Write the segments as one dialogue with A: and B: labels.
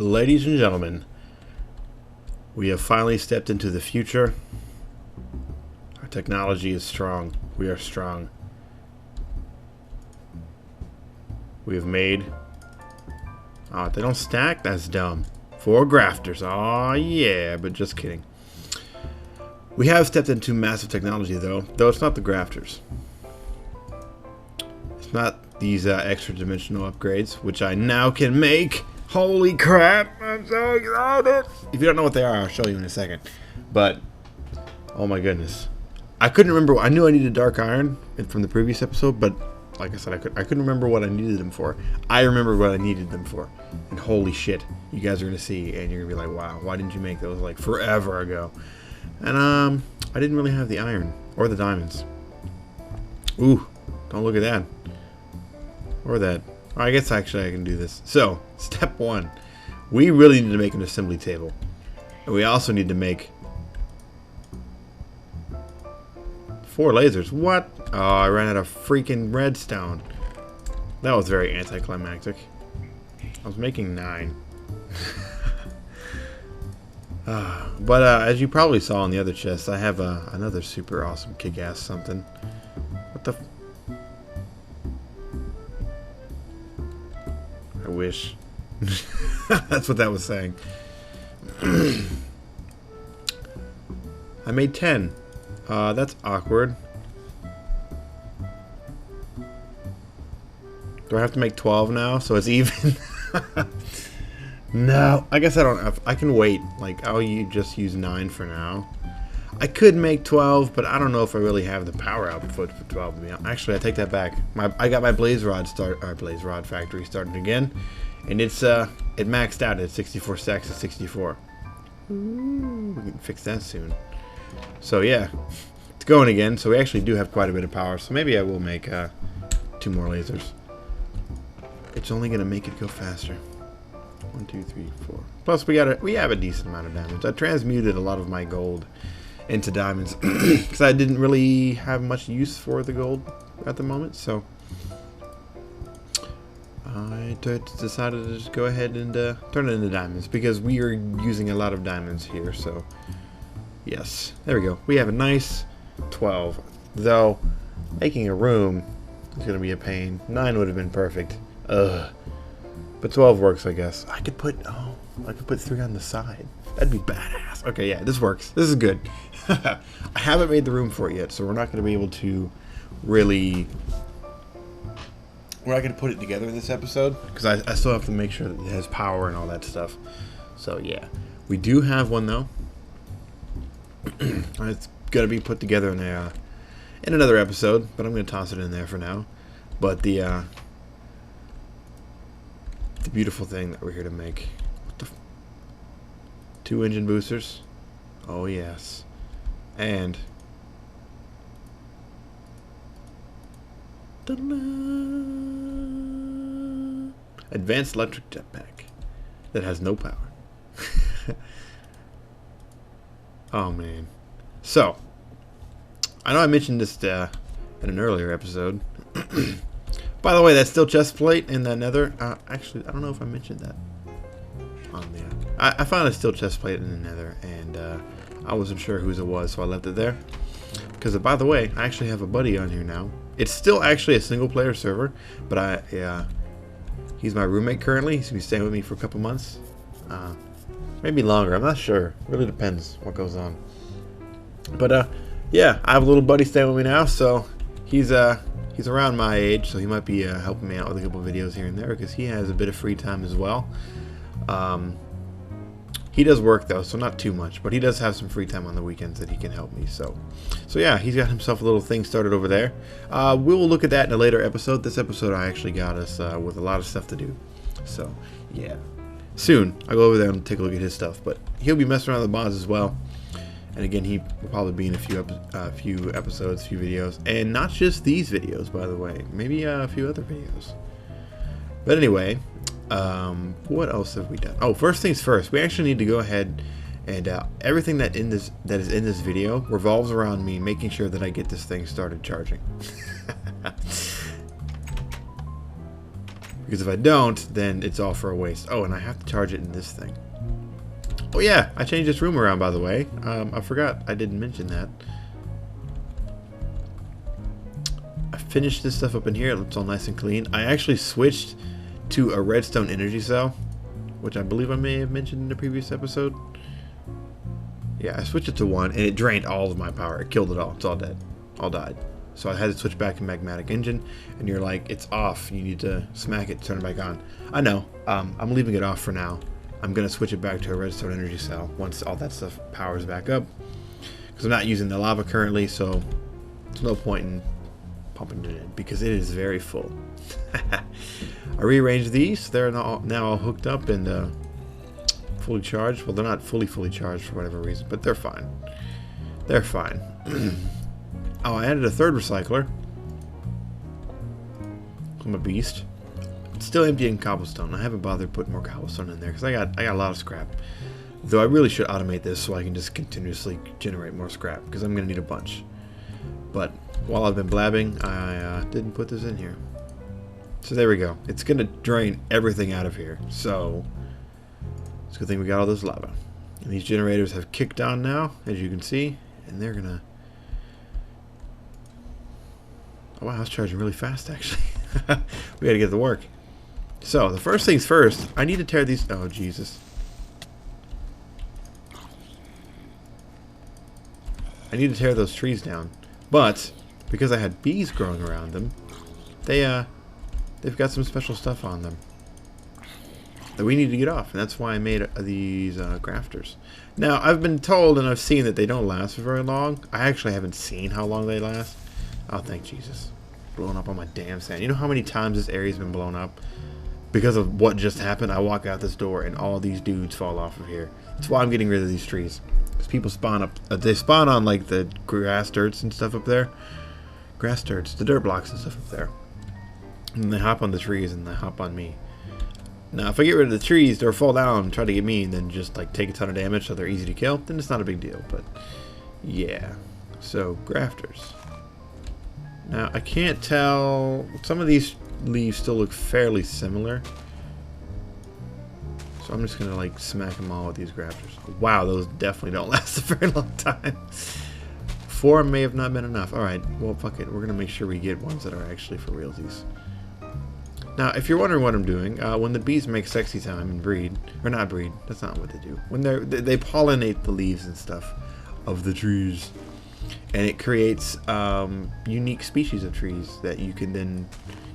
A: Ladies and gentlemen, we have finally stepped into the future. Our technology is strong. We are strong. We have made... Oh, they don't stack? That's dumb. 4 grafters. Oh, yeah, but just kidding. We have stepped into massive technology, though it's not the grafters. It's not these extra dimensional upgrades, which I now can make. Holy crap, I'm so excited. If you don't know what they are, I'll show you in a second. But, oh my goodness. I couldn't remember. I knew I needed dark iron from the previous episode, but like I said, I couldn't remember what I needed them for. I remember what I needed them for. And holy shit, you guys are going to see, and you're going to be like, wow, why didn't you make those like forever ago? And I didn't really have the iron or the diamonds. Ooh, don't look at that. Or that. Oh, I guess actually I can do this. So, step 1. We really need to make an assembly table. And we also need to make 4 lasers. What? Oh, I ran out of freaking redstone. That was very anticlimactic. I was making 9. But as you probably saw in the other chest, I have another super awesome kick-ass something. What the... I wish. That's what that was saying. I made 10. That's awkward. Do I have to make 12 now so it's even? No, I guess I don't have. I can wait. Like, I'll just use 9 for now. I could make 12, but I don't know if I really have the power output for 12. Actually, I take that back. I got my blaze rod factory started again, and it maxed out at 64 stacks at 64. Ooh, we can fix that soon. So yeah, it's going again. So we actually do have quite a bit of power. So maybe I will make 2 more lasers. It's only gonna make it go faster. 1, 2, 3, 4. Plus we have a decent amount of diamonds. I transmuted a lot of my gold into diamonds because I didn't really have much use for the gold at the moment. So I decided to just go ahead and turn it into diamonds because we are using a lot of diamonds here. So yes, there we go. We have a nice 12. Though making a room is gonna be a pain. 9 would have been perfect. Ugh. But 12 works, I guess. I could put 3 on the side. That'd be badass. Okay, yeah, this works. This is good. I haven't made the room for it yet, so we're not going to be able to really... We're not going to put it together in this episode, because I still have to make sure that it has power and all that stuff. So, yeah. We do have one, though. It's going to be put together in another episode, but I'm going to toss it in there for now. But the beautiful thing that we're here to make. What the 2 engine boosters. Oh yes. And advanced electric jetpack that has no power. Oh man. So I know I mentioned this in an earlier episode. By the way, that steel chest plate in the nether, actually, I don't know if I mentioned that on there. I found a steel chest plate in the nether, and I wasn't sure whose it was, so I left it there. Because, by the way, I actually have a buddy on here now. It's still actually a single-player server, but he's my roommate currently. He's going to be staying with me for a couple months. Maybe longer, I'm not sure. Really depends what goes on. But, yeah, I have a little buddy staying with me now, so he's around my age, so he might be helping me out with a couple videos here and there because he has a bit of free time as well. He does work though, so not too much, but he does have some free time on the weekends that he can help me. So yeah, he's got himself a little thing started over there. We will look at that in a later episode. This episode I actually got us with a lot of stuff to do. So yeah, soon I'll go over there and take a look at his stuff. But he'll be messing around with the mods as well. And again, he will probably be in a few episodes, few videos, and not just these videos, by the way. Maybe a few other videos. But anyway, what else have we done? Oh, first things first. We actually need to go ahead and everything that is in this video revolves around me making sure that I get this thing started charging. Because if I don't, then it's all for a waste. Oh, and I have to charge it in this thing. Oh yeah, I changed this room around, by the way. I forgot I didn't mention that. I finished this stuff up in here. It looks all nice and clean. I actually switched to a redstone energy cell, which I believe I may have mentioned in the previous episode. Yeah, I switched it to one, and it drained all of my power. It killed it all. It's all dead. All died. So I had to switch back to magmatic engine, and you're like, it's off. You need to smack it, turn it back on. I know. I'm leaving it off for now. I'm going to switch it back to a redstone energy cell once all that stuff powers back up. Because I'm not using the lava currently, so there's no point in pumping it in because it is very full. I rearranged these. They're now all hooked up and fully charged. Well, they're not fully charged for whatever reason, but they're fine. They're fine. Oh, I added a third recycler. I'm a beast. It's still empty in cobblestone. I haven't bothered putting more cobblestone in there because I got a lot of scrap. Though I really should automate this so I can just continuously generate more scrap because I'm going to need a bunch. But while I've been blabbing, I didn't put this in here. So there we go. It's going to drain everything out of here. So it's a good thing we got all this lava. And these generators have kicked on now, as you can see. And they're going to... Oh, wow, I was charging really fast, actually. We got to get to work. So, the first things first, I need to tear these... Oh, Jesus. I need to tear those trees down. But, because I had bees growing around them, they've got some special stuff on them that we need to get off. And that's why I made these grafters. Now, I've been told and I've seen that they don't last for very long. I actually haven't seen how long they last. Oh, thank Jesus. Blowing up on my damn sand. You know how many times this area's been blown up? Because of what just happened, I walk out this door and all these dudes fall off of here. That's why I'm getting rid of these trees. Because people spawn up, they spawn on like the grass dirts and stuff up there. Grass dirts, the dirt blocks and stuff up there. And they hop on the trees and they hop on me. Now, if I get rid of the trees, they'll fall down and try to get me and then just like take a ton of damage so they're easy to kill, then it's not a big deal. But yeah, so grafters. Now, I can't tell, some of these leaves still look fairly similar. So I'm just going to like smack them all with these grafters. Wow, those definitely don't last a very long time. 4 may have not been enough. Alright, well fuck it. We're going to make sure we get ones that are actually for realsies. Now, if you're wondering what I'm doing, when the bees make sexy time and breed, or not breed, that's not what they do. When they pollinate the leaves and stuff of the trees. And it creates unique species of trees that you can then...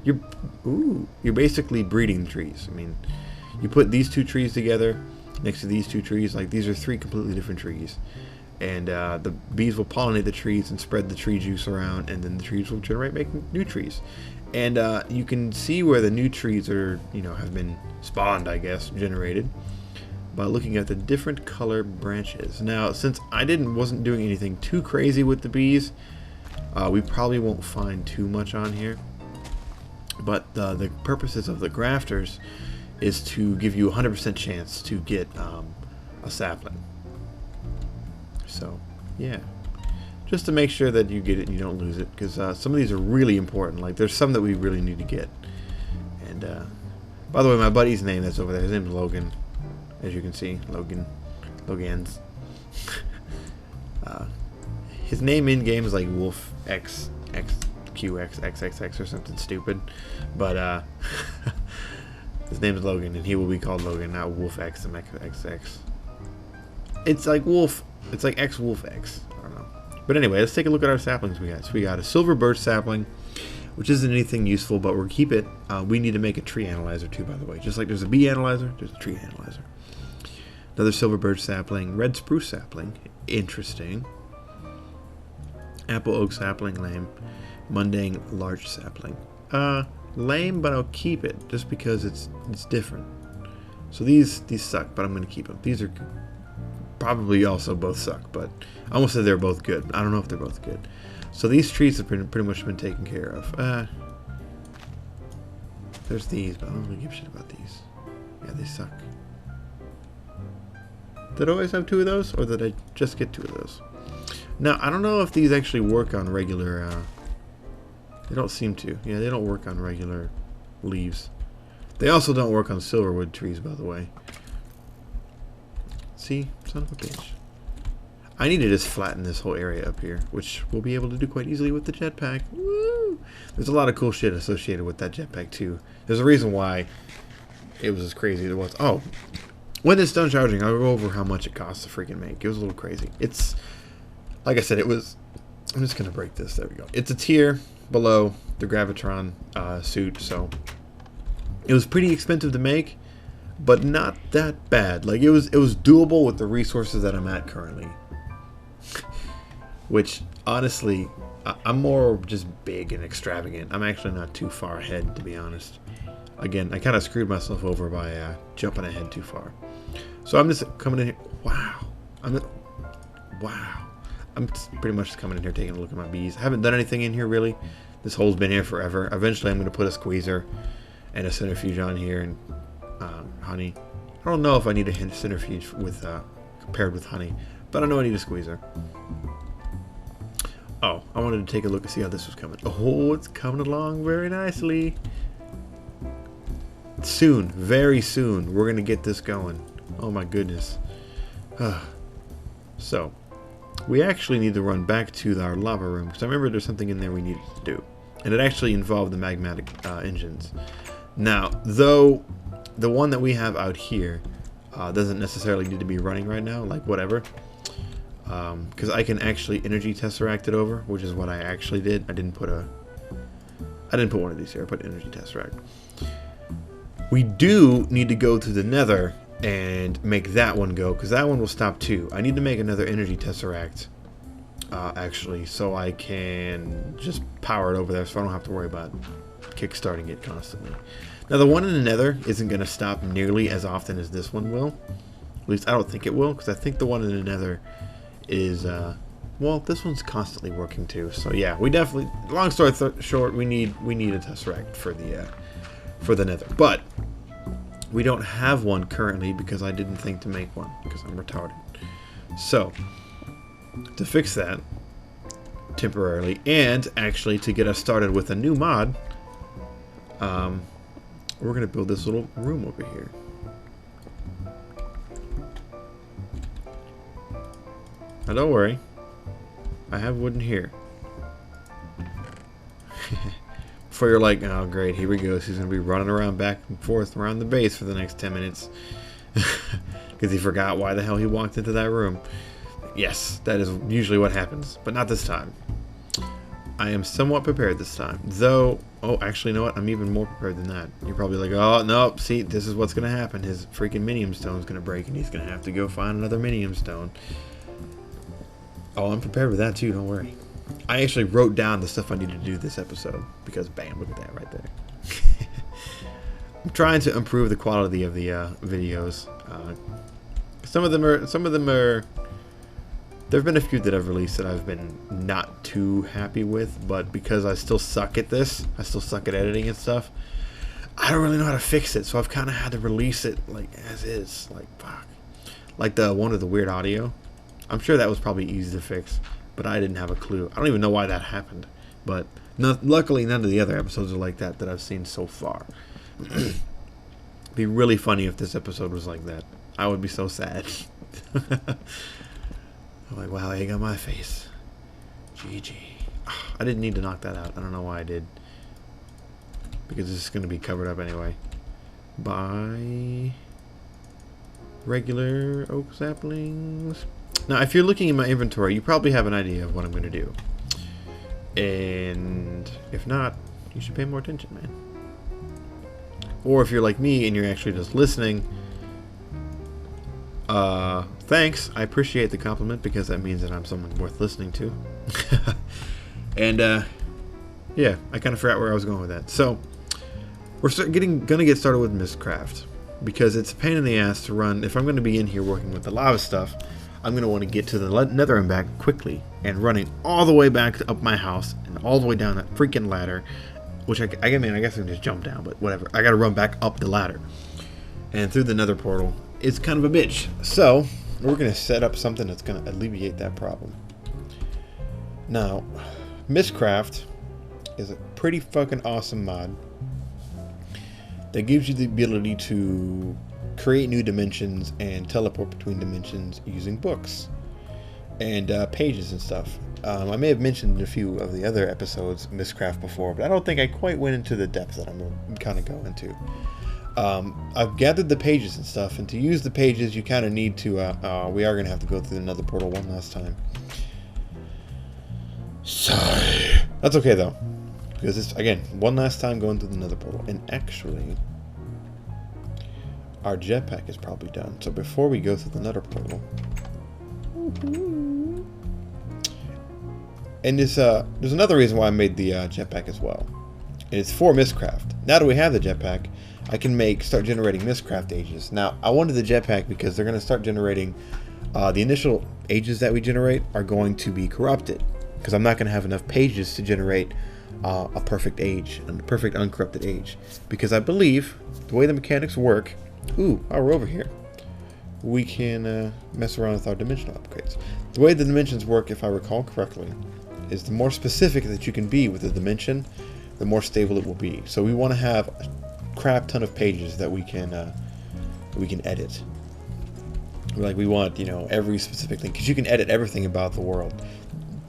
A: You're basically breeding trees. I mean, you put these two trees together next to these two trees. Like, these are 3 completely different trees. And the bees will pollinate the trees and spread the tree juice around. And then the trees will make new trees. And you can see where the new trees are, have been spawned, I guess, generated. By looking at the different color branches. Now, since I wasn't doing anything too crazy with the bees, we probably won't find too much on here. But the purposes of the grafters is to give you a 100% chance to get a sapling. So, yeah. Just to make sure that you get it and you don't lose it. Because some of these are really important. Like, there's some that we really need to get. And, by the way, my buddy's name that's over there, his name is Logan. As you can see, Logan's. His name in game is like Wolf X QX XXX or something stupid, but his name is Logan, and he will be called Logan, not Wolf X and XX. It's like Wolf. It's like X Wolf X. I don't know. But anyway, let's take a look at our saplings we got. So we got a silver birch sapling, which isn't anything useful, but we'll keep it. We need to make a tree analyzer too, by the way. Just like there's a bee analyzer, there's a tree analyzer. Another silver birch sapling, red spruce sapling, interesting. Apple oak sapling, lame. Mundane large sapling. Lame, but I'll keep it just because it's different. So these suck, but I'm gonna keep them. These are probably also both suck, but I almost said they're both good. I don't know if they're both good. So these trees have pretty much been taken care of. There's these, but I don't really give a shit about these. Yeah, they suck. Did I always have 2 of those, or did I just get 2 of those? Now, I don't know if these actually work on regular, they don't seem to. Yeah, they don't work on regular leaves. They also don't work on silverwood trees, by the way. See? Son of a bitch. I need to just flatten this whole area up here, which we'll be able to do quite easily with the jetpack. Woo! There's a lot of cool shit associated with that jetpack, too. There's a reason why it was as crazy as it was. Oh, when it's done charging, I'll go over how much it costs to freaking make. It was a little crazy. It's, like I said, it was... I'm just going to break this. There we go. It's a tier below the Gravitron suit, so... It was pretty expensive to make, but not that bad. Like, it was doable with the resources that I'm at currently. Which, honestly, I'm more just big and extravagant. I'm actually not too far ahead, to be honest. Again, I kind of screwed myself over by jumping ahead too far. So I'm just coming in here. Wow. Wow. I'm pretty much just coming in here taking a look at my bees. I haven't done anything in here, really. This hole's been here forever. Eventually, I'm going to put a squeezer and a centrifuge on here and honey. I don't know if I need a centrifuge with paired with honey, but I know I need a squeezer. Oh, I wanted to take a look and see how this was coming. Oh, it's coming along very nicely. Soon, very soon, we're going to get this going. Oh my goodness. So, we actually need to run back to our lava room, because I remember there's something in there we needed to do. And it actually involved the magmatic engines. Now, though the one that we have out here doesn't necessarily need to be running right now, like whatever. Because I can actually energy tesseract it over, which is what I actually did. I didn't put one of these here, I put energy tesseract. We do need to go to the nether and make that one go, because that one will stop too. I need to make another energy tesseract, actually, so I can just power it over there, so I don't have to worry about kickstarting it constantly. Now, the one in the nether isn't going to stop nearly as often as this one will. At least I don't think it will, because I think the one in the nether is, well, this one's constantly working too. So yeah, we definitely, long story short, we need a tesseract for the nether. But we don't have one currently because I didn't think to make one, because I'm retarded. So, to fix that temporarily, and actually to get us started with a new mod, we're going to build this little room over here. Now don't worry, I have wood in here. Before you're like, oh great, here we go, he's going to be running around back and forth around the base for the next 10 minutes. Because he forgot why the hell he walked into that room. Yes, that is usually what happens, but not this time. I am somewhat prepared this time, though. Oh, actually, you know what? I'm even more prepared than that. You're probably like, oh, no, see, this is what's going to happen. His freaking minium stone is going to break, and he's going to have to go find another minium stone. Oh, I'm prepared with that, too. Don't worry. I actually wrote down the stuff I needed to do this episode, because, bam, look at that right there. I'm trying to improve the quality of the videos. Some of them are... There have been a few that I've released that I've been not too happy with, but because I still suck at this, I still suck at editing and stuff, I don't really know how to fix it, so I've kind of had to release it like as is, like fuck. Like the one with the weird audio. I'm sure that was probably easy to fix, but I didn't have a clue. I don't even know why that happened, but luckily none of the other episodes are like that I've seen so far. It'd be really funny if this episode was like that. I would be so sad. I'm like, wow, egg on my face. GG. I didn't need to knock that out. I don't know why I did. Because this is going to be covered up anyway. By regular oak saplings. Now, if you're looking in my inventory, you probably have an idea of what I'm going to do. And if not, you should pay more attention, man. Or if you're like me and you're actually just listening, thanks. I appreciate the compliment because that means that I'm someone worth listening to. And, yeah, I kind of forgot where I was going with that. So, we're gonna get started with Mystcraft because it's a pain in the ass to run. If I'm going to be in here working with the lava stuff, I'm going to want to get to the nether and back quickly, and running all the way back up my house and all the way down that freaking ladder, which I mean, I guess I can just jump down, but whatever. I got to run back up the ladder and through the nether portal. It's kind of a bitch. So, we're going to set up something that's going to alleviate that problem. Now, Mystcraft is a pretty fucking awesome mod that gives you the ability to create new dimensions and teleport between dimensions using books and pages and stuff. I may have mentioned a few of the other episodes of Mystcraft before, but I don't think I quite went into the depth that I'm going to kind of go into. I've gathered the pages and stuff, and to use the pages you kind of need to, we are going to have to go through the nether portal one last time. Sorry. That's okay though, because it's, again, one last time going through the nether portal. And actually, our jetpack is probably done, so before we go through the nether portal, and there's another reason why I made the jetpack as well, and it's for Mystcraft. Now that we have the jetpack, I can start generating Mystcraft ages. Now, I wanted the jetpack because they're going to start generating, the initial ages that we generate are going to be corrupted, because I'm not going to have enough pages to generate a perfect age, a perfect uncorrupted age. Because I believe the way the mechanics work, ooh, while we're over here, we can mess around with our dimensional upgrades. The way the dimensions work, if I recall correctly, is the more specific that you can be with the dimension, the more stable it will be. So we want to have a crap ton of pages that we can edit. Like we want, you know, every specific thing, because you can edit everything about the world,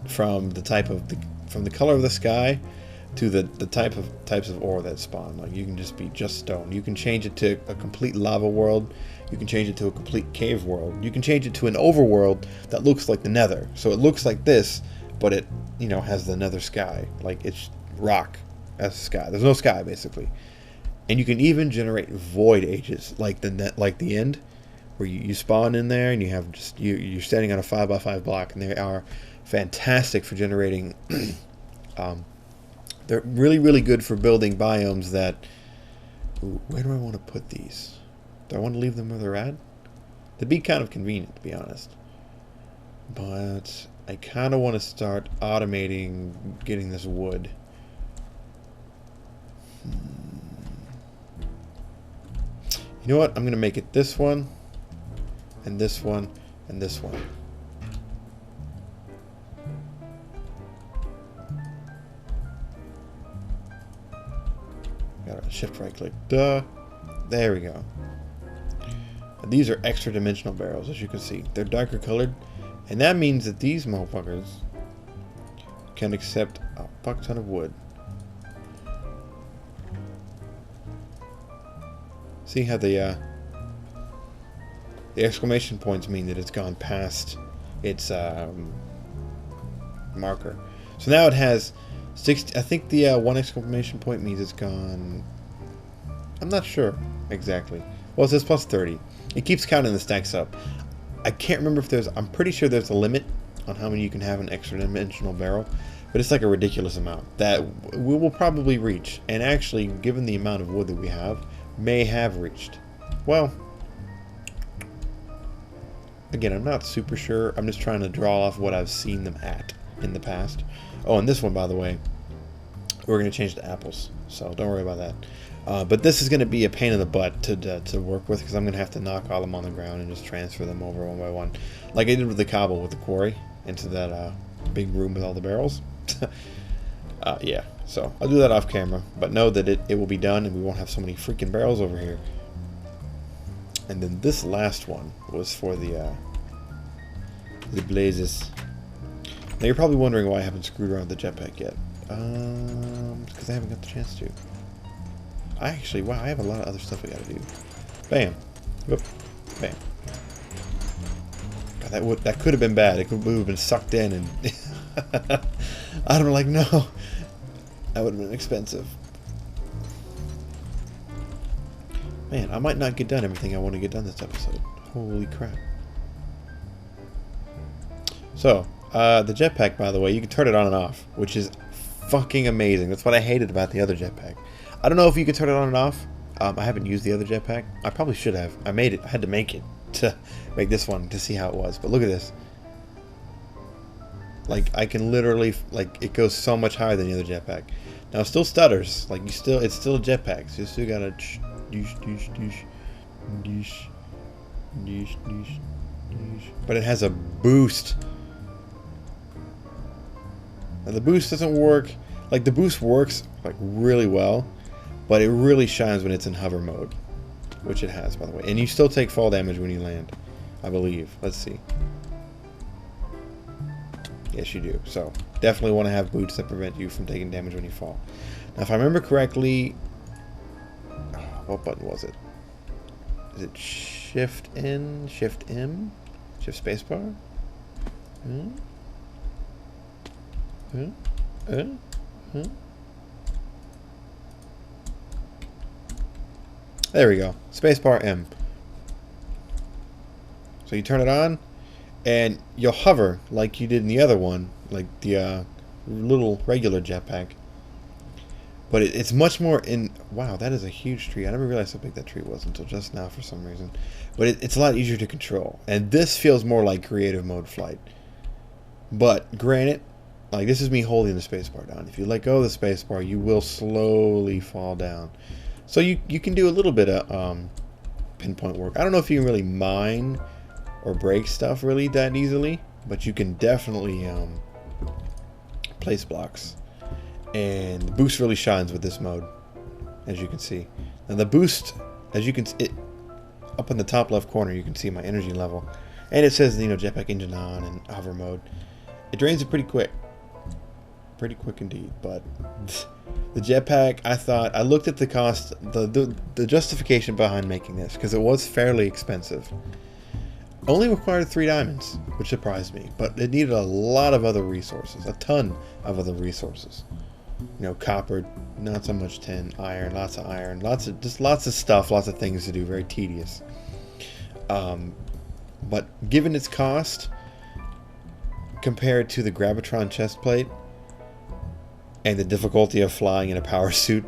A: from the type of from the color of the sky to the types of ore that spawn. Like you can just be just stone. You can change it to a complete lava world. You can change it to a complete cave world. You can change it to an overworld that looks like the nether. So it looks like this, but it, you know, has the nether sky. Like it's rock as sky. There's no sky basically. And you can even generate void ages, like the end, where you spawn in there and you have just you're standing on a 5x5 block, and they are fantastic for generating. They're really good for building biomes that. Ooh, where do I want to put these? Do I want to leave them where they're at? They'd be kind of convenient, to be honest. But I kind of want to start automating getting this wood. You know what? I'm going to make it this one, and this one, and this one. Got to shift right click. Duh. There we go. And these are extra dimensional barrels, as you can see. They're darker colored, and that means that these motherfuckers can accept a fuck ton of wood. See how the exclamation points mean that it's gone past its marker. So now it has 60. I think the one exclamation point means it's gone. I'm not sure exactly. Well, it says plus 30. It keeps counting the stacks up. I can't remember if there's. I'm pretty sure there's a limit on how many you can have an extra dimensional barrel, but it's like a ridiculous amount that we will probably reach. And actually, given the amount of wood that we have, may have reached. Well, again, I'm not super sure. I'm just trying to draw off what I've seen them at in the past. Oh, and this one, by the way, we're going to change to apples, so don't worry about that. But this is going to be a pain in the butt to work with, because I'm going to have to knock all them on the ground and just transfer them over one by one, like I did with the cobble with the quarry, into that big room with all the barrels. Yeah, so I'll do that off camera, but know that it will be done, and we won't have so many freaking barrels over here. And then this last one was for the blazes. Now you're probably wondering why I haven't screwed around with the jetpack yet. Because I haven't got the chance to. Wow, I have a lot of other stuff I gotta do. Bam. Whoop. Bam. God, that could have been bad. It could have been sucked in, and I don't like, no. That would have been expensive. Man, I might not get done everything I want to get done this episode. Holy crap. So, the jetpack, by the way, you can turn it on and off, which is fucking amazing. That's what I hated about the other jetpack. I don't know if you could turn it on and off. I haven't used the other jetpack. I probably should have. I had to make it to make this one to see how it was. But look at this. Like, I can literally, like, it goes so much higher than the other jetpack. Now, it still stutters. Like, it's still a jetpack. So you still gotta but it has a boost. Now, the boost doesn't work. Like, the boost works, like, really well. but it really shines when it's in hover mode, which it has, by the way. And you still take fall damage when you land, I believe. Let's see. Yes, you do. So definitely want to have boots that prevent you from taking damage when you fall. Now, if I remember correctly, what button was it? Is it Shift N, Shift M, Shift Spacebar? There we go. Spacebar M. So you turn it on, and you'll hover like you did in the other one, like the little regular jetpack. But it's much more in... Wow, that is a huge tree. I never realized how big that tree was until just now for some reason. But it's a lot easier to control. And this feels more like creative mode flight. But, granted, like this is me holding the spacebar down. If you let go of the spacebar, you will slowly fall down. So you can do a little bit of pinpoint work. I don't know if you can really mine or break stuff really that easily. But you can definitely place blocks. And the boost really shines with this mode, as you can see. Now the boost, as you can see, up in the top left corner, you can see my energy level, and it says, you know, jetpack engine on and hover mode. It drains it pretty quick indeed. But the jetpack, I looked at the cost, the justification behind making this, because it was fairly expensive. Only required 3 diamonds, which surprised me, but it needed a lot of other resources, a ton of other resources. You know, copper, not so much tin, iron, lots of stuff, lots of things to do, very tedious. But given its cost compared to the Gravitron chest plate and the difficulty of flying in a power suit,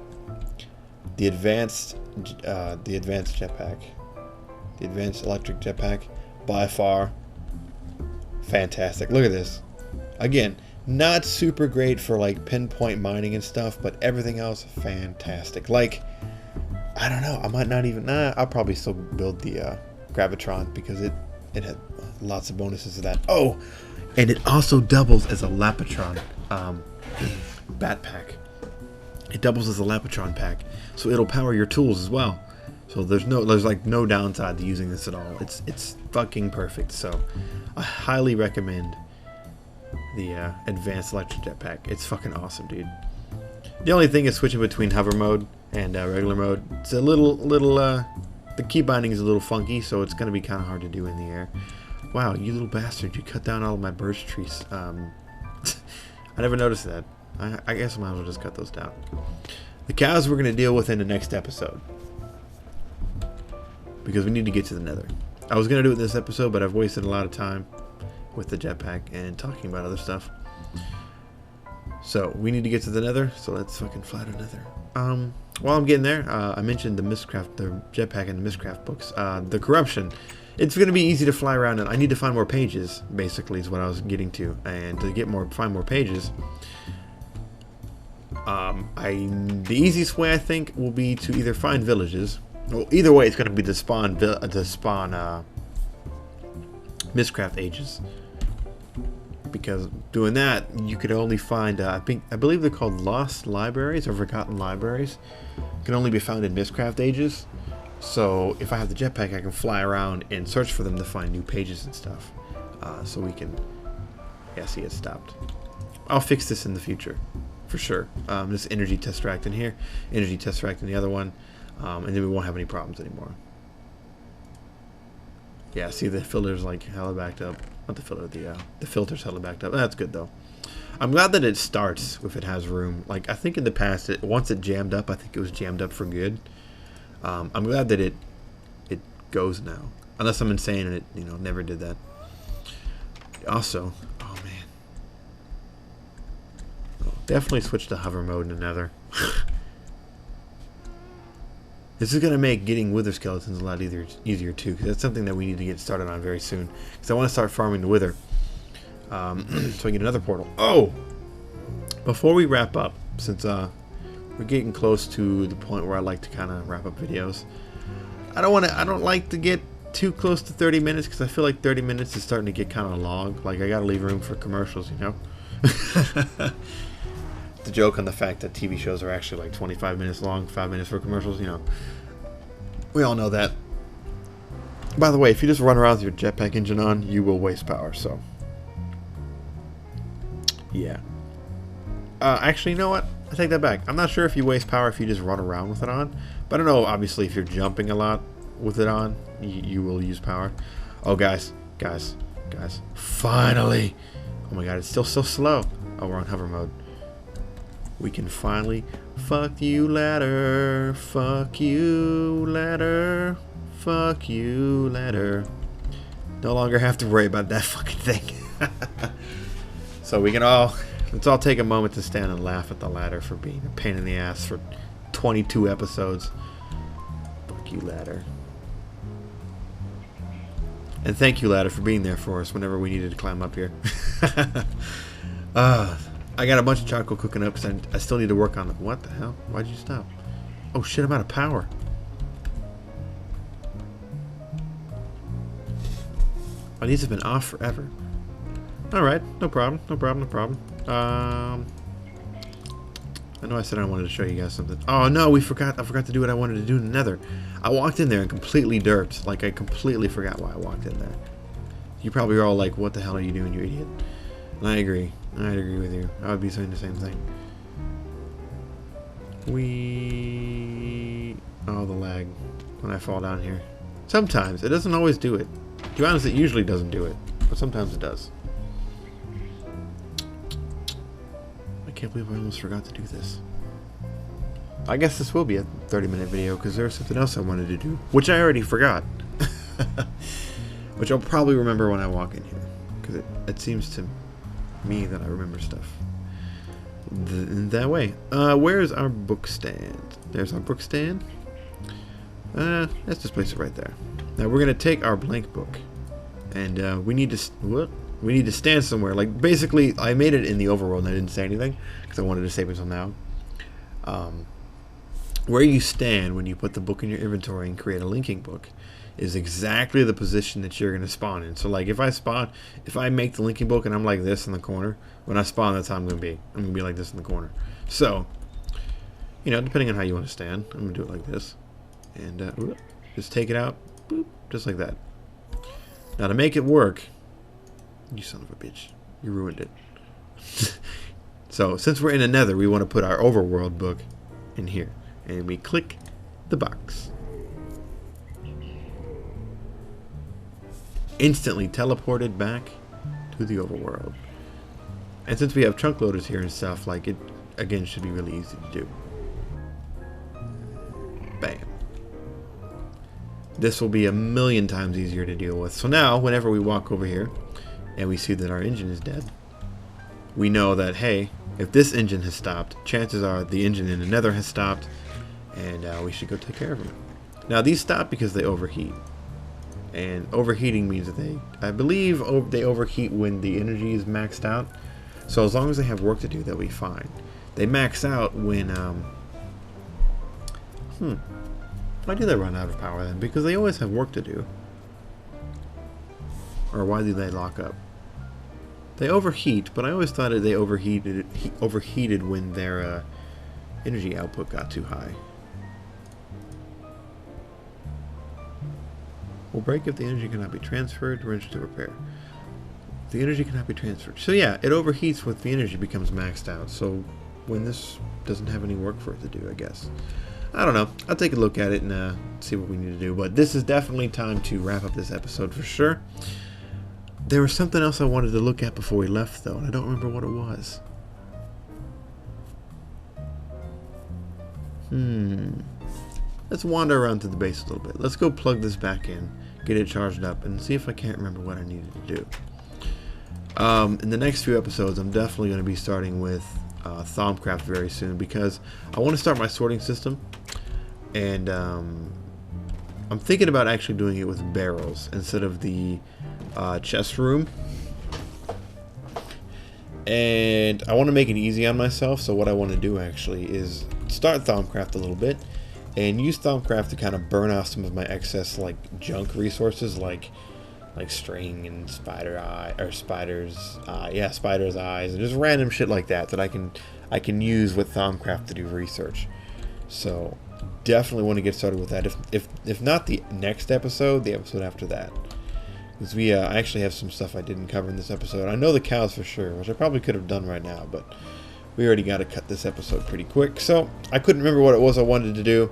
A: the advanced jetpack, the advanced electric jetpack, by far fantastic. Look at this. Again, not super great for like pinpoint mining and stuff, but everything else fantastic. Like, I don't know, I might not even, I'll probably still build the Gravitron because it had lots of bonuses to that. Oh, and it also doubles as a Lapatron backpack. It doubles as a Lapatron pack, so it'll power your tools as well. So there's like no downside to using this at all. It's fucking perfect. So I highly recommend the advanced electric jetpack. It's fucking awesome, dude. The only thing is switching between hover mode and regular mode. It's a little the key binding is a little funky, so it's gonna be kind of hard to do in the air. Wow, you little bastard! You cut down all of my birch trees. I never noticed that. I guess I might as well just cut those down. The cows we're gonna deal with in the next episode, because we need to get to the nether. I was going to do it in this episode, but I've wasted a lot of time with the jetpack and talking about other stuff. So, we need to get to the nether, so let's fucking fly to nether. While I'm getting there, I mentioned the Mystcraft, the jetpack and the Mystcraft books. The corruption. It's going to be easy to fly around, and I need to find more pages, basically, is what I was getting to. And to find more pages, the easiest way, I think, will be to either find villages. Well, either way, it's going to be to spawn Mystcraft ages. Because doing that, you could only find, I believe they're called lost libraries or forgotten libraries. Can only be found in Mystcraft ages. So if I have the jetpack, I can fly around and search for them to find new pages and stuff. So we can, yeah, see, it stopped. I'll fix this in the future, for sure. This energy tesseract in here, energy tesseract in the other one. And then we won't have any problems anymore. Yeah, see, the filter's like hella backed up. Not the filter, the filter's hella backed up. That's good though. I'm glad that it starts if it has room. Like, I think in the past, once it jammed up, I think it was jammed up for good. I'm glad that it goes now. Unless I'm insane and it, you know, never did that. Also, oh man, definitely switch to hover mode in the nether. This is going to make getting wither skeletons a lot easier too, because that's something that we need to get started on very soon. Because I want to start farming the wither, so I get another portal. Oh, before we wrap up, since we're getting close to the point where I like to kind of wrap up videos, I don't like to get too close to 30 minutes because I feel like 30 minutes is starting to get kind of long. Like, I got to leave room for commercials, you know. to joke on the fact that TV shows are actually like 25 minutes long, 5 minutes for commercials, you know. We all know that. By the way, if you just run around with your jetpack engine on, you will waste power, so. Yeah. Actually, you know what? I take that back. I'm not sure if you waste power if you just run around with it on. But I don't know, obviously, if you're jumping a lot with it on, you will use power. Oh, guys. Finally. Oh my god, it's still so slow. Oh, we're on hover mode. We can finally... Fuck you, ladder. Fuck you, ladder. Fuck you, ladder. No longer have to worry about that fucking thing. So we can all... Let's all take a moment to stand and laugh at the ladder for being a pain in the ass for 22 episodes. Fuck you, ladder. And thank you, ladder, for being there for us whenever we needed to climb up here. I got a bunch of charcoal cooking up because I still need to work on it. What the hell? Why'd you stop? Oh shit, I'm out of power. Oh, these have been off forever. Alright, no problem. I know I said I wanted to show you guys something. Oh no, I forgot to do what I wanted to do in the nether. I walked in there and completely derped. Like, I completely forgot why I walked in there. You probably are all like, what the hell are you doing, you idiot? And I agree. I'd agree with you. I would be saying the same thing. Oh, the lag when I fall down here. Sometimes. It doesn't always do it. To be honest, it usually doesn't do it. But sometimes it does. I can't believe I almost forgot to do this. I guess this will be a 30-minute video because there's something else I wanted to do, which I already forgot. Which I'll probably remember when I walk in here, because it seems to me that I remember stuff that way. Where's our book stand? There's our book stand. Let's just place it right there. Now we're gonna take our blank book, and we need to stand somewhere. Like, basically, I made it in the overworld and I didn't say anything because I wanted to save it until now. Where you stand when you put the book in your inventory and create a linking book is exactly the position that you're going to spawn in. So, like, if I make the linking book and I'm like this in the corner, when I spawn, that's how I'm going to be. I'm going to be like this in the corner. So, you know, depending on how you want to stand, I'm going to do it like this. And just take it out, boop, just like that. Now, to make it work, you son of a bitch, you ruined it. So, since we're in a nether, we want to put our overworld book in here. And we click the box. Instantly teleported back to the overworld. And since we have chunk loaders here and stuff, like, it again should be really easy to do. Bam. This will be a million times easier to deal with. So now, whenever we walk over here and we see that our engine is dead, we know that, hey, if this engine has stopped, chances are the engine in the nether has stopped, and we should go take care of them. Now, these stop because they overheat. And overheating means that I believe they overheat when the energy is maxed out. So as long as they have work to do, they'll be fine. They max out when, why do they run out of power then? Because they always have work to do. Or why do they lock up? They overheat, but I always thought that they overheated when their energy output got too high. Will break if the energy cannot be transferred. Wrench to repair. The energy cannot be transferred. So yeah, it overheats when the energy becomes maxed out. So when this doesn't have any work for it to do, I guess. I don't know. I'll take a look at it and see what we need to do. But this is definitely time to wrap up this episode for sure. There was something else I wanted to look at before we left, though, and I don't remember what it was. Let's wander around to the base a little bit. Let's go plug this back in, get it charged up, and see if I can't remember what I needed to do. In the next few episodes, I'm definitely going to be starting with Thaumcraft very soon, because I want to start my sorting system, and I'm thinking about actually doing it with barrels instead of the chest room. And I want to make it easy on myself, so what I want to do actually is start Thaumcraft a little bit and use Thaumcraft to kind of burn off some of my excess like junk resources, like like string and spider eye or spider's eyes and just random shit like that that I can use with Thaumcraft to do research. So definitely want to get started with that. If not the next episode, the episode after that. Because I actually have some stuff I didn't cover in this episode. I know the cows for sure, which I probably could have done right now, but we already got to cut this episode pretty quick. So I couldn't remember what it was I wanted to do.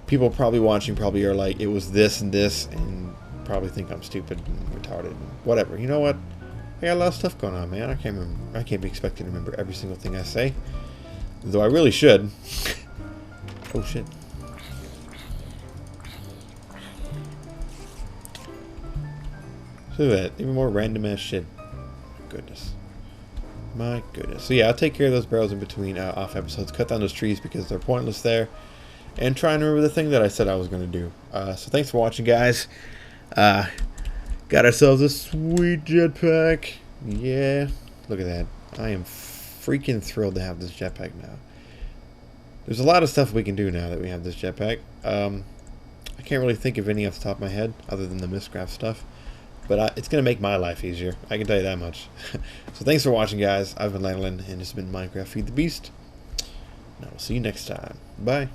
A: People probably watching probably are like, it was this and this, and probably think I'm stupid and retarded and whatever. You know what? I got a lot of stuff going on, man. I can't be expected to remember every single thing I say. Though I really should. Oh shit. Look at that. Even more random ass shit. Goodness. My goodness. So yeah, I'll take care of those barrels in between off episodes. Cut down those trees because they're pointless there. And try and remember the thing that I said I was going to do. So thanks for watching, guys. Got ourselves a sweet jetpack. Yeah. Look at that. I am freaking thrilled to have this jetpack now. There's a lot of stuff we can do now that we have this jetpack. I can't really think of any off the top of my head other than the Mystcraft stuff. But it's going to make my life easier. I can tell you that much. So thanks for watching, guys. I've been Lanolin, and this has been Minecraft Feed the Beast. And I will see you next time. Bye.